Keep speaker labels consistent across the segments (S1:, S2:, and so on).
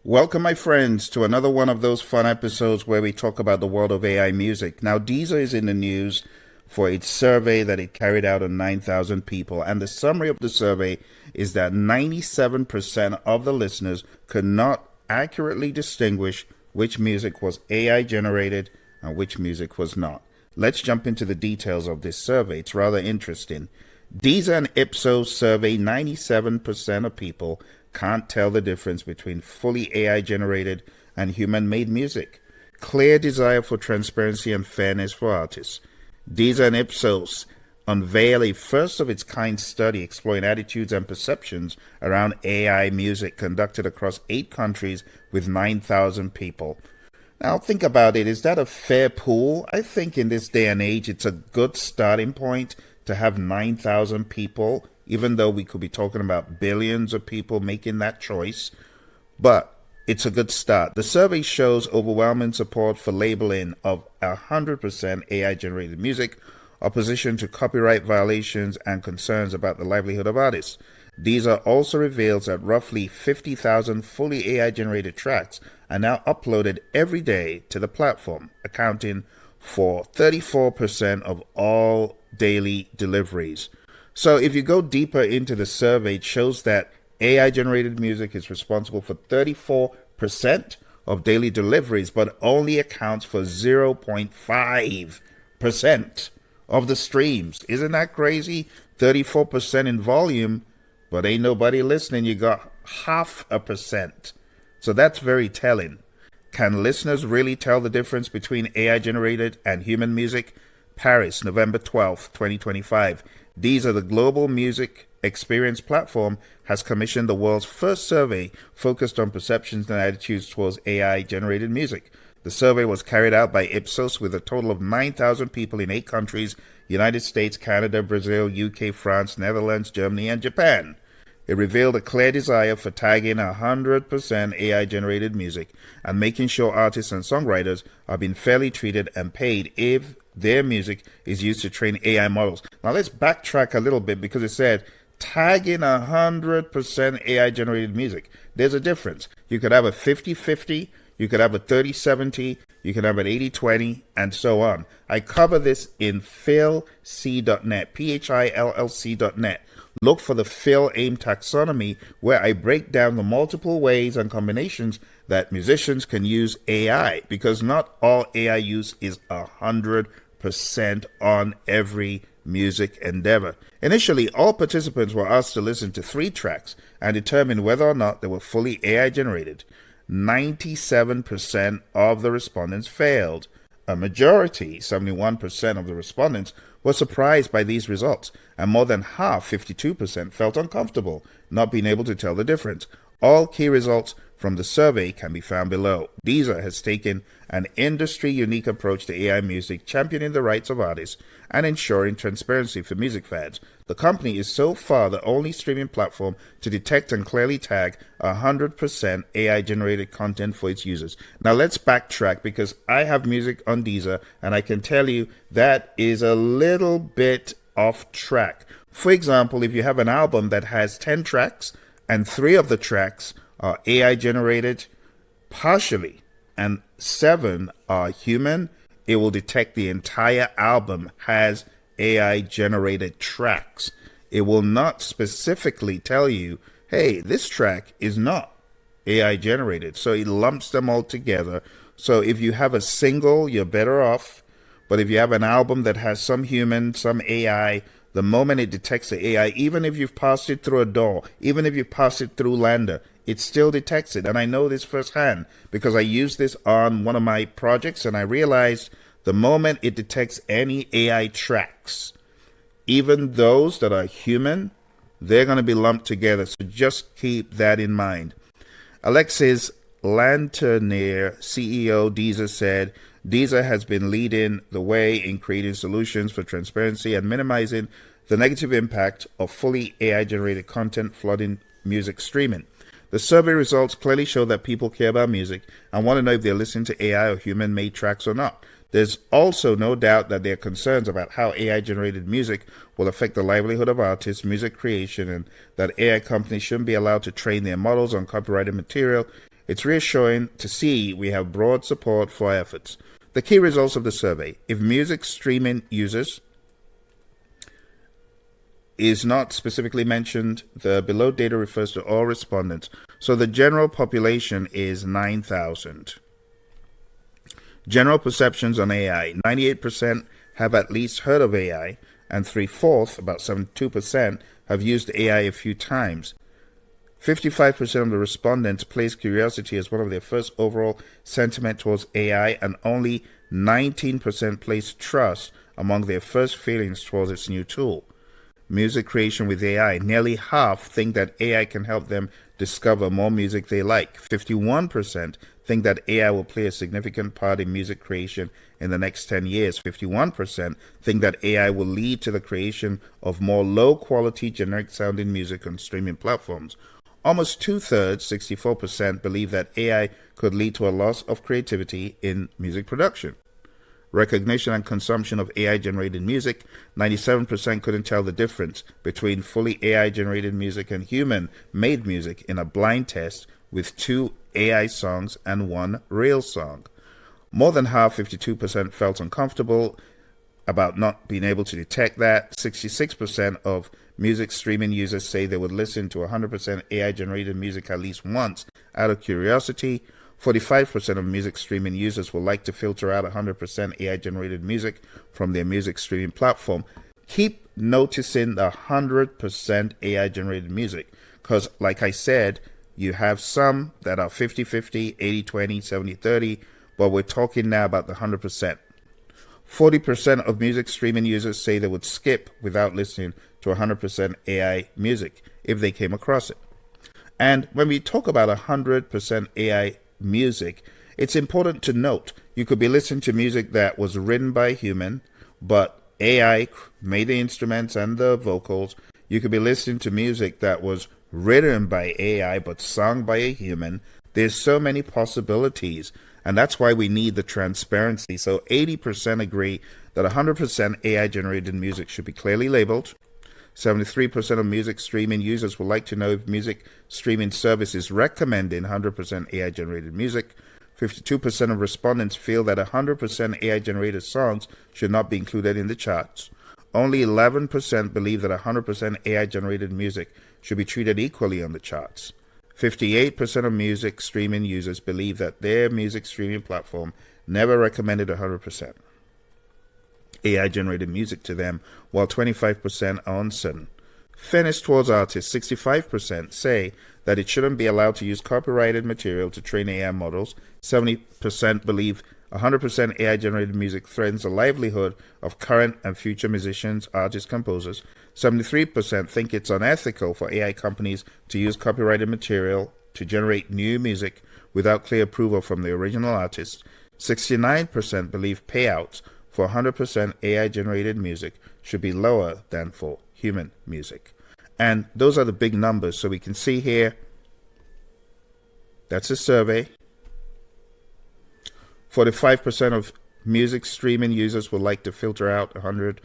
S1: Welcome, my friends, to another one of those fun episodes where we talk about the world of AI music. Now, Deezer is in the news for its survey that it carried out on 9,000 people, and the summary of the survey is that 97% of the listeners could not accurately distinguish which music was AI generated and which music was not. Let's jump into the details of this survey. It's rather interesting. Deezer and Ipsos survey 97% of people can't tell the difference between fully AI generated and human made music. Clear desire for transparency and fairness for artists. Deezer and Ipsos unveil a first of its kind study exploring attitudes and perceptions around AI music conducted across 8 countries with 9,000 people. Now think about it, is that a fair pool? I think in this day and age it's a good starting point to have 9,000 people, even though we could be talking about billions of people making that choice. But it's a good start. The survey shows overwhelming support for labeling of 100% AI-generated music, opposition to copyright violations, and concerns about the livelihood of artists. Deezer also reveals that roughly 50,000 fully AI-generated tracks are now uploaded every day to the platform, accounting for 34% of all daily deliveries. So if you go deeper into the survey, it shows that AI-generated music is responsible for 34% of daily deliveries, but only accounts for 0.5% of the streams. Isn't that crazy? 34% in volume, but ain't nobody listening. You got 0.5%. So that's very telling. Can listeners really tell the difference between AI-generated and human music? Paris, November 12th, 2025. Deezer, the global music experience platform, has commissioned the world's first survey focused on perceptions and attitudes towards AI-generated music. The survey was carried out by Ipsos with a total of 9,000 people in 8 countries: United States, Canada, Brazil, UK, France, Netherlands, Germany, and Japan. It revealed a clear desire for tagging 100% AI-generated music and making sure artists and songwriters are being fairly treated and paid if their music is used to train AI models. Now let's backtrack a little bit, because it said tagging 100% AI-generated music. There's a difference. You could have a 50-50, you could have a 30-70, you can have an 80-20, and so on. I cover this in philc.net, phillc.net. Look for the Phil AIM taxonomy, where I break down the multiple ways and combinations that musicians can use AI, because not all AI use is 100% on every music endeavor. Initially, all participants were asked to listen to 3 tracks and determine whether or not they were fully AI generated. 97% of the respondents failed. A majority, 71% of the respondents, were surprised by these results, and more than half, 52%, felt uncomfortable not being able to tell the difference. All key results from the survey can be found below. Deezer has taken an industry-unique approach to AI music, championing the rights of artists and ensuring transparency for music fans. The company is so far the only streaming platform to detect and clearly tag 100% AI-generated content for its users. Now let's backtrack, because I have music on Deezer, and I can tell you that is a little bit off track. For example, if you have an album that has 10 tracks and 3 of the tracks are AI generated partially and 7 are human, it will detect the entire album has AI generated tracks. It will not specifically tell you, hey, this track is not AI generated. So it lumps them all together. So if you have a single, you're better off. But if you have an album that has some human, some AI, the moment it detects the AI, even if you've passed it through a door, even if you've passed it through Lander, it still detects it. And I know this firsthand because I used this on one of my projects, and I realized the moment it detects any AI tracks, even those that are human, they're going to be lumped together. So just keep that in mind. Alexis Lanternier, CEO Deezer, said Deezer has been leading the way in creating solutions for transparency and minimizing the negative impact of fully AI-generated content flooding music streaming. The survey results clearly show that people care about music and want to know if they're listening to AI or human-made tracks or not. There's also no doubt that there are concerns about how AI-generated music will affect the livelihood of artists, music creation, and that AI companies shouldn't be allowed to train their models on copyrighted material. It's reassuring to see we have broad support for our efforts. The key results of the survey: if music streaming users is not specifically mentioned, the below data refers to all respondents. So the general population is 9,000. General perceptions on AI: 98% have at least heard of AI, and 3/4, about 72%, have used AI a few times. 55% of the respondents place curiosity as one of their first overall sentiment towards AI, and only 19% place trust among their first feelings towards its new tool. Music creation with AI: nearly half think that AI can help them discover more music they like. 51% think that AI will play a significant part in music creation in the next 10 years. 51% think that AI will lead to the creation of more low-quality, generic-sounding music on streaming platforms. Almost two-thirds, 64%, believe that AI could lead to a loss of creativity in music production. Recognition and consumption of AI-generated music: 97% couldn't tell the difference between fully AI-generated music and human-made music in a blind test with 2 AI songs and 1 real song. More than half, 52%, felt uncomfortable about not being able to detect that. 66% of music streaming users say they would listen to 100% AI-generated music at least once out of curiosity. 45% of music streaming users will like to filter out 100% AI-generated music from their music streaming platform. Keep noticing the 100% AI-generated music, because like I said, you have some that are 50-50, 80-20, 70-30, but we're talking now about the 100%. 40% of music streaming users say they would skip without listening to 100% AI music if they came across it. And when we talk about 100% AI music, it's important to note you could be listening to music that was written by a human, but AI made the instruments and the vocals. You could be listening to music that was written by AI but sung by a human. There's so many possibilities, and that's why we need the transparency. So 80% agree that 100% AI generated music should be clearly labeled. 73% of music streaming users would like to know if music streaming services recommending 100% AI-generated music. 52% of respondents feel that 100% AI-generated songs should not be included in the charts. Only 11% believe that 100% AI-generated music should be treated equally on the charts. 58% of music streaming users believe that their music streaming platform never recommended 100% AI-generated music to them, while 25% are uncertain. Fairness towards artists: 65% say that it shouldn't be allowed to use copyrighted material to train AI models. 70% believe 100% AI-generated music threatens the livelihood of current and future musicians, artists, composers. 73% think it's unethical for AI companies to use copyrighted material to generate new music without clear approval from the original artist. 69% believe payouts for 100% AI-generated music should be lower than for human music. And those are the big numbers. So we can see here, that's a survey. 45% of music streaming users would like to filter out 100%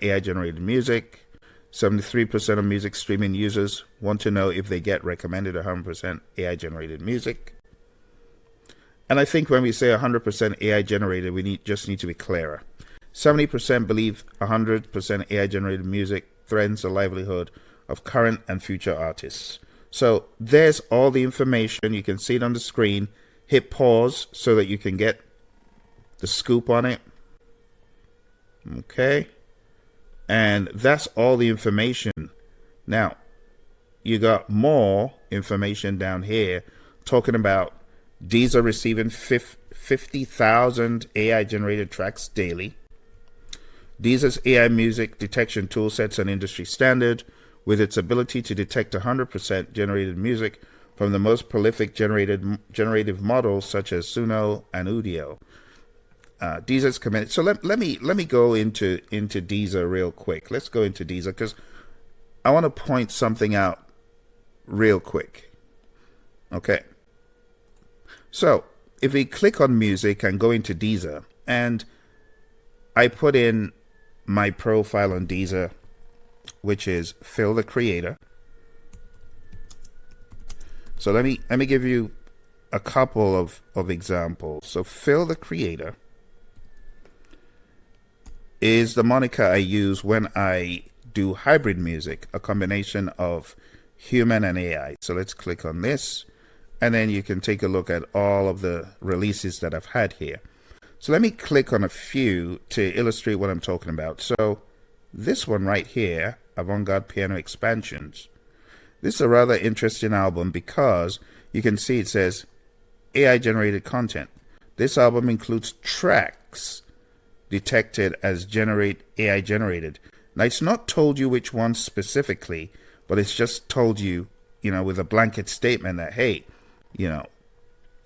S1: AI-generated music. 73% of music streaming users want to know if they get recommended 100% AI-generated music. And I think when we say 100% AI generated, we just need to be clearer. 70% believe 100% AI generated music threatens the livelihood of current and future artists. So there's all the information. You can see it on the screen. Hit pause so that you can get the scoop on it. Okay. And that's all the information. Now, you got more information down here talking about Deezer receiving 50,000 AI-generated tracks daily. Deezer's AI music detection tool sets an industry standard with its ability to detect 100% generated music from the most prolific generative models such as Suno and Udio. Deezer's committed. So let me go into Deezer real quick. Let's go into Deezer because I want to point something out real quick. Okay. So if we click on music and go into Deezer, and I put in my profile on Deezer, which is Phil the Creator. So let me give you a couple of examples. So Phil the Creator is the moniker I use when I do hybrid music, a combination of human and AI. So let's click on this, and then you can take a look at all of the releases that I've had here. So let me click on a few to illustrate what I'm talking about. So this one right here, Avant-Garde Piano Expansions. This is a rather interesting album because you can see it says AI generated content. This album includes tracks detected as AI generated. Now, it's not told you which ones specifically, but it's just told you, with a blanket statement that, hey,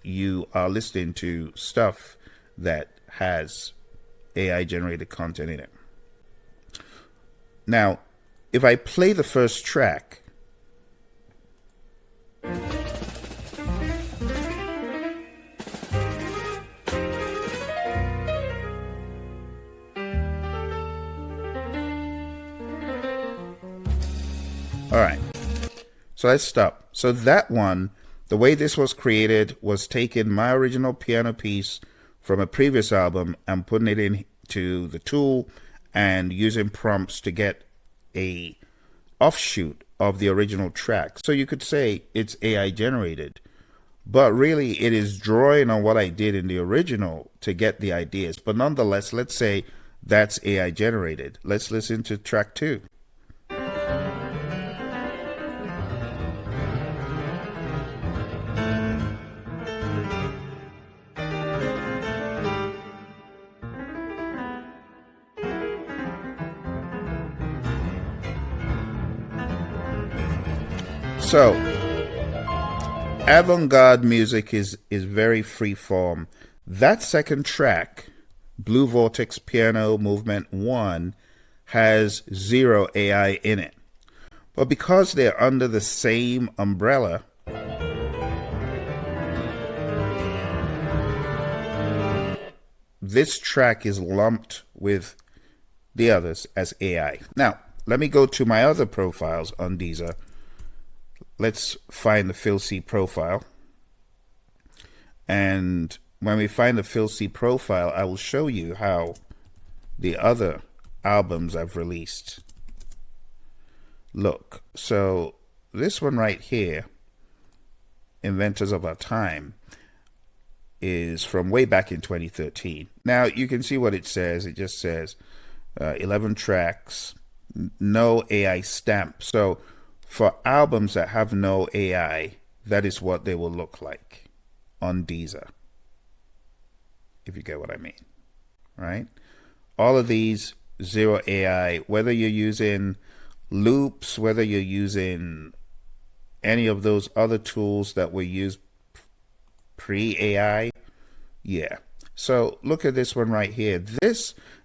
S1: you are listening to stuff that has AI generated content in it. Now, if I play the first track, all right, so let's stop. So that one, the way this was created was taking my original piano piece from a previous album and putting it into the tool and using prompts to get a offshoot of the original track. So you could say it's AI generated, but really it is drawing on what I did in the original to get the ideas. But nonetheless, let's say that's AI generated. Let's listen to track 2. So, avant-garde music is very free form. That second track, Blue Vortex Piano Movement 1, has 0 AI in it. But because they're under the same umbrella, this track is lumped with the others as AI. Now, let me go to my other profiles on Deezer. Let's find the Phil C profile. And when we find the Phil C profile, I will show you how the other albums I've released look. So this one right here, Inventors of Our Time, is from way back in 2013. Now you can see what it says. It just says 11 tracks, no AI stamp. So for albums that have no AI, that is what they will look like on Deezer, if you get what I mean, right? All of these, 0 AI, whether you're using loops, whether you're using any of those other tools that were used pre-AI, yeah. So look at this one right here.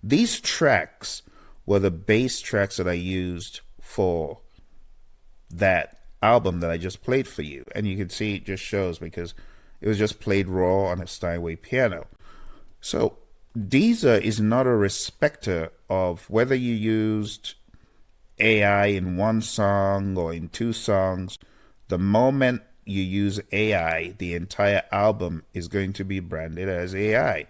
S1: These tracks were the bass tracks that I used for that album that I just played for you, and you can see it just shows because it was just played raw on a Steinway piano. So Deezer is not a respecter of whether you used AI in one song or in 2 songs. The moment you use AI, the entire album is going to be branded as AI.